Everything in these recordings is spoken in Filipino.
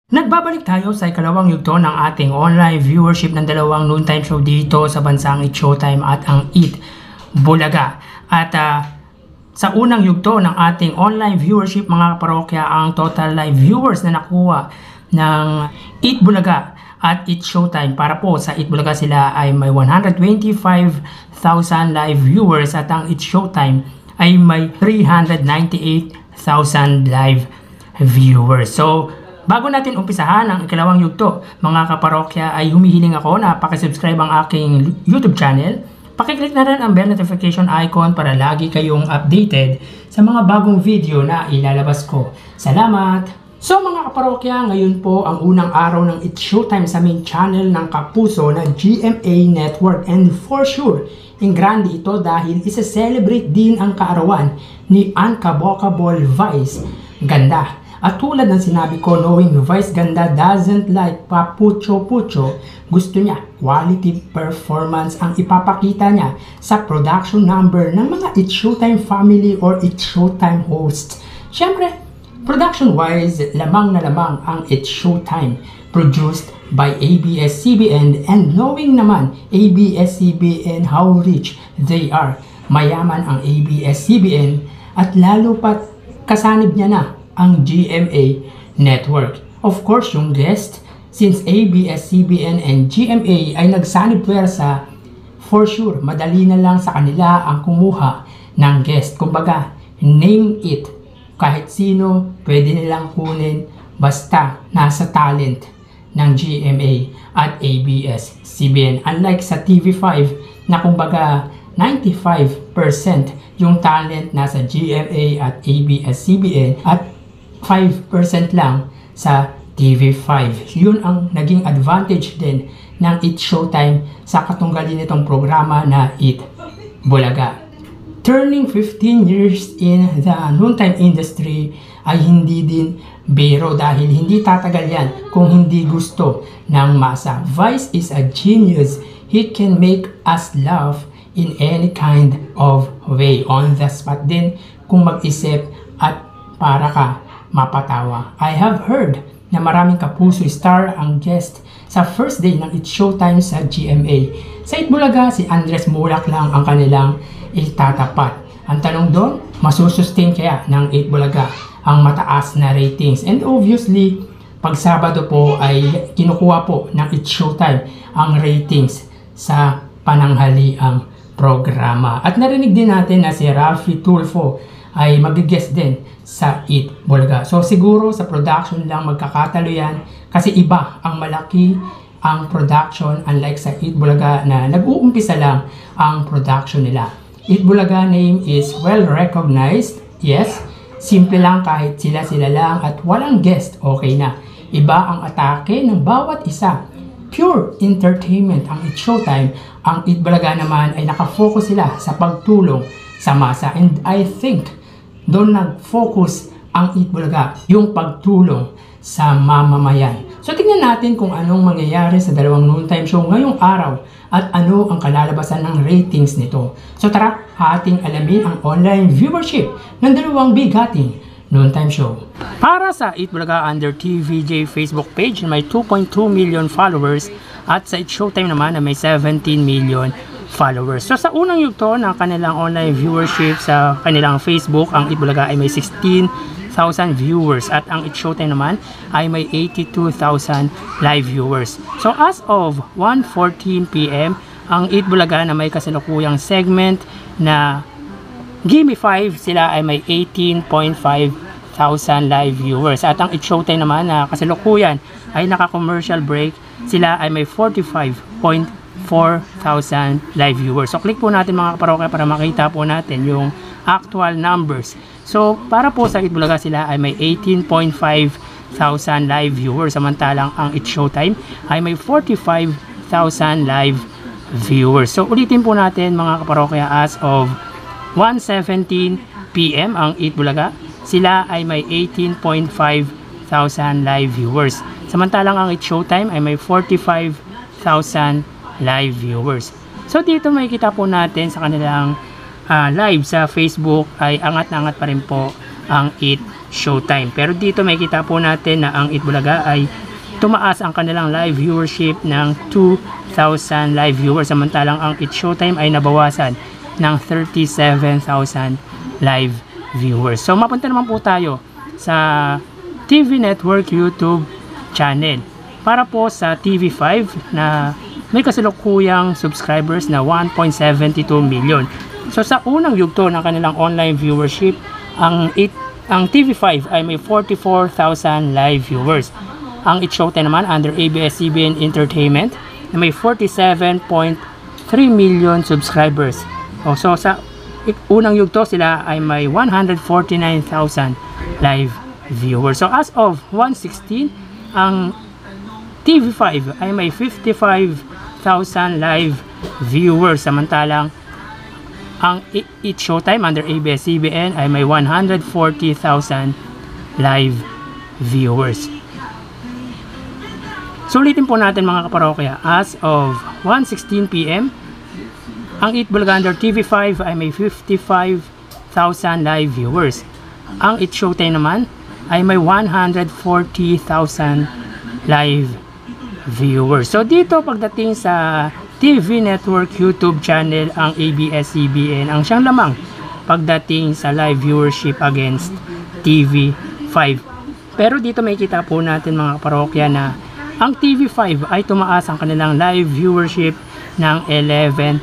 Nagbabalik tayo sa ikalawang yugto ng ating online viewership ng dalawang noontime show dito sa bansang Eat Showtime at ang Eat Bulaga. At sa unang yugto ng ating online viewership mga kaparokya, ang total live viewers na nakuha ng Eat Bulaga at Eat Showtime, para po sa Eat Bulaga sila ay may 125,000 live viewers at ang Eat Showtime ay may 398,000 live viewers. So bago natin umpisahan ang ikalawang yugto, mga kaparokya, ay humihiling ako na pakisubscribe ang aking YouTube channel. Pakiclick na rin ang bell notification icon para lagi kayong updated sa mga bagong video na ilalabas ko. Salamat! So mga kaparokya, ngayon po ang unang araw ng Eat Showtime sa main channel ng kapuso na GMA Network. And for sure, in grande ito dahil isa-celebrate din ang kaarawan ni Uncabocable Vice Ganda. At tulad ng sinabi ko, knowing Vice Ganda doesn't like papucho-pucho, gusto niya quality performance ang ipapakita niya sa production number ng mga Eat Showtime family or Eat Showtime hosts. Siyempre, production-wise, lamang na lamang ang Eat Showtime produced by ABS-CBN, and knowing naman ABS-CBN how rich they are. Mayaman ang ABS-CBN at lalo pat kasanib niya na ang GMA Network. Of course, yung guest, since ABS-CBN and GMA ay nagsanib puwersa, for sure, madali na lang sa kanila ang kumuha ng guest. Kumbaga, name it. Kahit sino, pwede nilang kunin basta nasa talent ng GMA at ABS-CBN. Unlike sa TV5 na kumbaga 95% yung talent nasa GMA at ABS-CBN at 5% lang sa TV5. Yun ang naging advantage din ng Eat Showtime sa katunggalin nitong programa na Eat Bulaga. Turning 15 years in the noontime industry ay hindi din biro dahil hindi tatagal yan kung hindi gusto ng masa. Vice is a genius. He can make us laugh in any kind of way, on the spot din kung mag-isip at para ka mapatawa. I have heard na maraming kapuso star ang guest sa first day ng Eat Showtime sa GMA. Sa Eat Bulaga, si Andres Mulak lang ang kanilang itatapat. Ang tanong doon, masusustain kaya ng Eat Bulaga ang mataas na ratings? And obviously, pag Sabado po ay kinukuha po ng Eat Showtime ang ratings sa pananghaliang programa. At narinig din natin na si Raffy Tulfo ay mag-guest din sa Eat Bulaga. So siguro sa production lang magkakatalo yan kasi iba ang malaki ang production, unlike sa Eat Bulaga na nag-uumpisa lang ang production nila. Eat Bulaga name is well recognized. Yes, simple lang kahit sila lang at walang guest, okay na. Iba ang atake ng bawat isa. Pure entertainment ang Eat Showtime. Ang Eat Bulaga naman ay nakafocus sila sa pagtulong sa masa, and I think doon nag-focus ang Eat Bulaga, yung pagtulong sa mamamayan. So tingnan natin kung anong mangyayari sa dalawang noontime show ngayong araw at ano ang kalalabasan ng ratings nito. So tara, ating alamin ang online viewership ng dalawang bigating noontime show. Para sa Eat Bulaga under TVJ Facebook page na may 2.2 million followers at sa Eat Showtime naman na may 17 million followers. So sa unang yugto ng kanilang online viewership sa kanilang Facebook, ang Eat Bulaga ay may 16,000 viewers at ang Eat Showtime naman ay may 82,000 live viewers. So as of 1:14 PM, ang Eat Bulaga na may kasalukuyang segment na Gimme 5, sila ay may 18,500 live viewers. At ang Eat Showtime naman na kasalukuyan ay naka-commercial break, sila ay may 45,400 live viewers. So click po natin mga kaparokya para makita po natin yung actual numbers. So para po sa Eat Bulaga, sila ay may 18,500 live viewers, samantalang ang Eat Showtime ay may 45,000 live viewers. So ulitin po natin mga kaparokya, as of 1:17 PM ang Eat Bulaga, sila ay may 18,500 live viewers, samantalang ang Eat Showtime ay may 45,000 live viewers. So dito makikita po natin sa kanilang live sa Facebook ay angat na angat pa rin po ang Eat Showtime. Pero dito makikita po natin na ang Itbulaga ay tumaas ang kanilang live viewership ng 2,000 live viewers, samantalang ang It Showtime ay nabawasan ng 37,000 live viewers. So mapunta naman po tayo sa TV Network YouTube channel para po sa TV5 na may kasalukuyang subscribers na 1.72 million. So sa unang yugto ng kanilang online viewership, ang TV5 ay may 44,000 live viewers. Ang It Showtime naman under ABS-CBN Entertainment na may 47.3 million subscribers. So sa unang yugto sila ay may 149,000 live viewers. So as of 1:16, ang TV5 ay may 55,000 live viewers, samantalang ang It Showtime under ABS-CBN ay may 140,000 live viewers. Sulitin po natin mga kaparokya, as of 1:16 PM, ang Itbulaga under TV5 ay may 55,000 live viewers. Ang It Showtime naman ay may 140,000 live viewers. So dito pagdating sa TV Network YouTube channel, ang ABS-CBN ang siyang lamang pagdating sa live viewership against TV5. Pero dito makikita po natin mga parokya na ang TV5 ay tumaas ang kanilang live viewership ng 11,000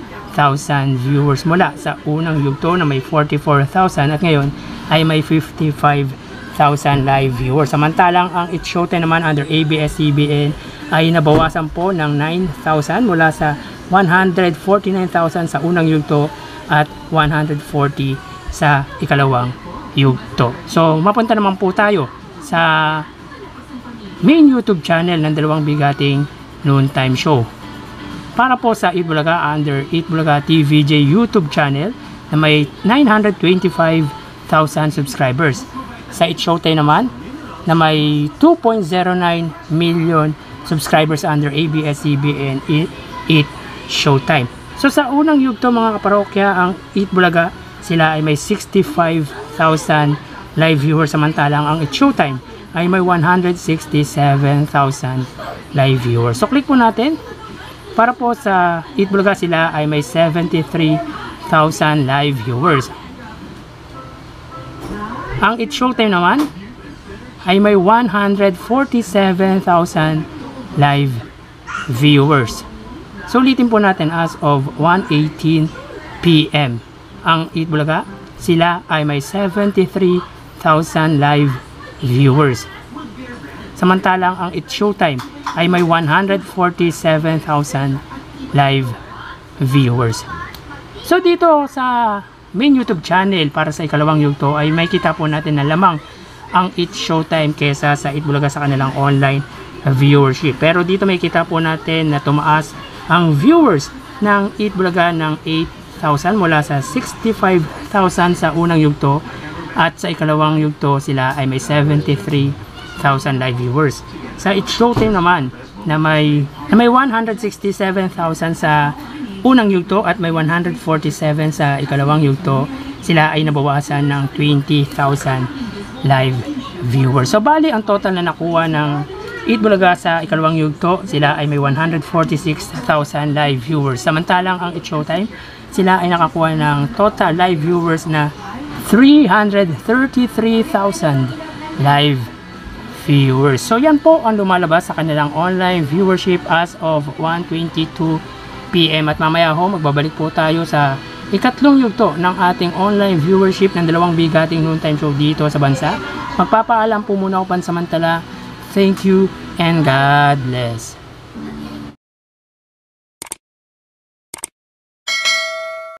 viewers mula sa unang yugto na may 44,000 at ngayon ay may 55,000 live viewers. Samantalang ang It Showtime naman under ABS-CBN ay nabawasan po ng 9,000 mula sa 149,000 sa unang yugto at 140 sa ikalawang yugto. So mapunta naman po tayo sa main YouTube channel ng dalawang bigating noontime show. Para po sa Itbulaga under Itbulaga TVJ YouTube channel na may 925,000 subscribers. Sa It Showtime naman na may 2.09 million subscribers under ABS-CBN It Showtime. So sa unang yugto mga kaparokya, ang Itbulaga sila ay may 65,000 live viewers, samantalang ang It Showtime ay may 167,000 live viewers. So click po natin. Para po sa Itbulaga sila ay may 73,000 live viewers. Ang It Showtime naman ay may 147,000 live viewers. So ulitin po natin, as of 1:18 PM, ang Itbulaga sila ay may 73,000 live viewers. Samantalang ang It Showtime ay may 147,000 live viewers. So dito sa main YouTube channel para sa ikalawang yugto ay may kita po natin na lamang ang It Showtime kesa sa Itbulaga sa kanilang online viewership. Pero dito may kita po natin na tumaas ang viewers ng Itbulaga ng 8,000 mula sa 65,000 sa unang yugto, at sa ikalawang yugto sila ay may 73,000 live viewers. Sa It Showtime naman na may 167,000 sa unang yugto at may 147 sa ikalawang yugto, sila ay nabawasan ng 20,000 live viewers. So bali ang total na nakuha ng Itbulaga sa ikalawang yugto, sila ay may 146,000 live viewers. Samantalang ang It Showtime, sila ay nakakuha ng total live viewers na 333,000 live viewers. So yan po ang lumalabas sa kanilang online viewership as of 1:22 PM. At mamaya ho, magbabalik po tayo sa ikatlong yugto ng ating online viewership ng dalawang bigating noontime show dito sa bansa. Magpapaalam po muna ako pansamantala. Thank you and God bless.